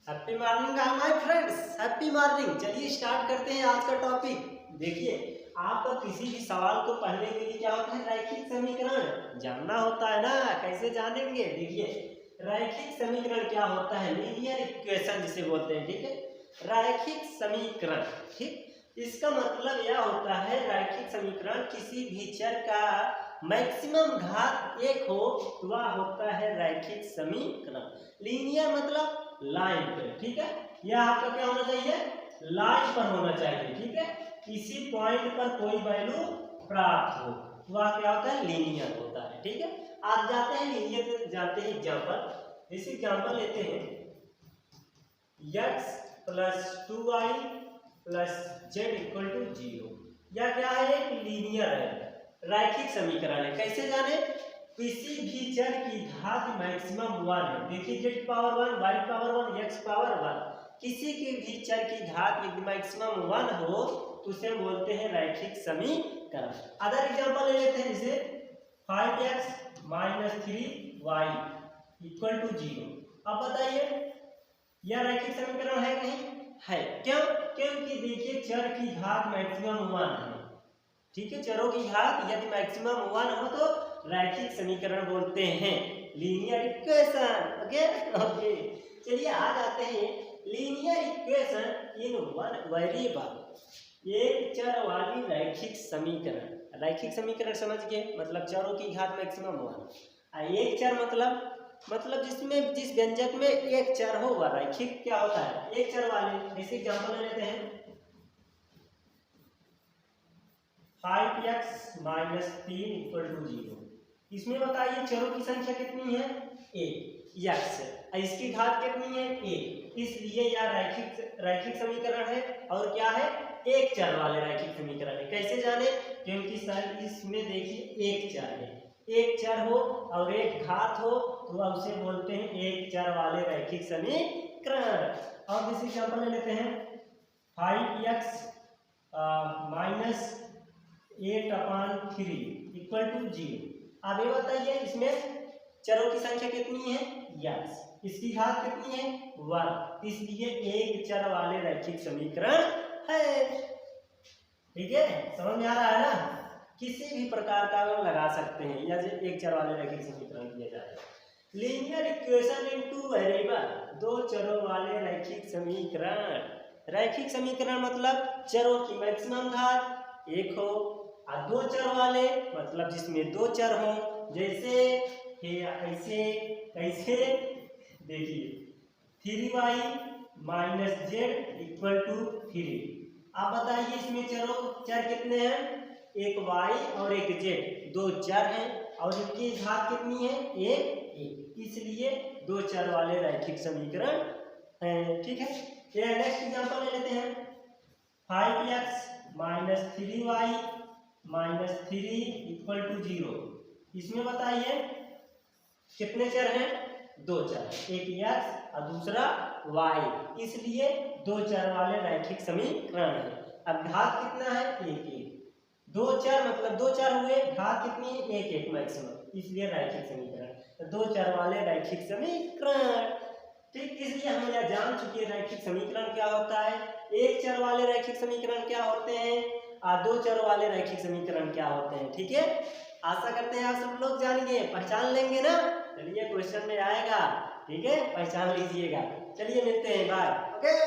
Happy morning my friends, happy morning. चलिए start करते हैं आज का टॉपिक। देखिए, आपका किसी भी सवाल को पढ़ने के लिए क्या होता है, रैखिक समीकरण जानना होता है ना। कैसे जानेंगे? देखिए, रैखिक समीकरण क्या होता है, लीनियर इक्वेशन जिसे बोलते हैं। ठीक है, रैखिक समीकरण। ठीक, इसका मतलब यह होता है रैखिक समीकरण किसी भी चर का मैक्सिमम घात एक हो तो वह होता है रैखिक समीकरण। लीनियर मतलब लाइन पे। ठीक है, यह आपका क्या होना चाहिए, लाइन पर होना चाहिए। ठीक है, किसी पॉइंट पर कोई वैल्यू प्राप्त हो तो वह क्या होता है, लीनियर होता है। ठीक है, आप जाते हैं लीनियर पे, जाते हैं एग्जाम्पल। इस एग्जाम्पल लेते हैं x plus 2y plus Z equal to 0। यह क्या है, एक लीनियर है, रैखिक समीकरण है। कैसे जाने, किसी भी चर की घात मैक्सिमम 1 है। देखिए, z power 1, y power 1, x power 1, किसी के भी चर की घात यदि मैक्सिमम 1 हो तो उसे बोलते हैं रैखिक समीकरण। अदर एग्जांपल ले लेते हैं, जैसे 5x minus 3y equal to 0। अब बताइए, यह रैखिक समीकरण है कि नहीं है? क्यों? क्योंकि देखिए, चर की घात मैक्सिमम 1 है। ठीक है, चरों की घात यदि मैक्सिमम 1 हो तो रैखिक समीकरण बोलते हैं, लीनियर इक्वेशन। ओके, चलिए आ जाते हैं linear equation in one variable. एक चर वाली रैखिक समीकरण। रैखिक समीकरण समझ गए, मतलब चरों की घात मैक्सिमम 1। एक चर मतलब जिसमें जिस व्यंजक में एक चर हो वह रैखिक क्या होता है, एक चर वाले। जैसे एग्जांपल ले लेते हैं 5x माइनस 3 इक्वल टू 0। इसमें बताइए चरों की संख्या कितनी है, एक, x। इसकी घात कितनी है, एक। इसलिए यह रैखिक समीकरण है और क्या है, एक चर वाले रैखिक समीकरण है। कैसे जाने, क्योंकि सर इसमें देखिए एक चर है, एक चर हो और एक घात हो तो उसे बोलते हैं एक चर वाले रैखिक समीकरण। अब इस एग्जांपल ले लेते हैं 5x माइनस 8/3 इक्वल टू 0। अब ये बताइए, इसमें चरों की संख्या कितनी है, x। इसकी घात कितनी है, 1। इसलिए एक चर वाले रैखिक समीकरण है। ठीक है, समझ में आ रहा है ना। किसी भी प्रकार का हम लगा सकते हैं या एक चर वाले रैखिक समीकरण किया जाए। Linear equation in two variable, दो चरों वाले रैखिक समीकरण। रैखिक समीकरण मतलब चरों की मैक्सिमम घात एक हो, और दो चर वाले मतलब जिसमें दो चर हो। जैसे ऐसे कैसे, देखिए 3y minus Z equal to 3। आप बताइए, इसमें चर कितने हैं, एक y और एक z, दो चर हैं और इनकी घात कितनी है, एक। इसलिए दो चर वाले रैखिक समीकरण है। ठीक है, नेक्स्ट एग्जांपल ले लेते हैं 5x minus 3y minus 3 equal to 0। इसमें बताइए कितने चर हैं, दो चर, एक x और दूसरा y। इसलिए दो चर वाले रैखिक समीकरण है। अब घात कितना है, एक। दो चर मतलब दो चर हुए, घात कितनी है, एक मैक्सिमम, इसलिए रैखिक समीकरण, तो दो चर वाले रैखिक समीकरण। ठीक, इसलिए हम यह जान चुके हैं रैखिक समीकरण क्या होता है, एक चर वाले रैखिक समीकरण क्या होते हैं और दो चर वाले रैखिक समीकरण क्या होते हैं। ठीक है, आशा करते हैं आप सब लोग जान गए, पहचान लेंगे ना। चलिए, क्वेश्चन में आएगा, ठीक है, पहचान लीजिएगा। चलिए मिलते हैं, बाय। ओके।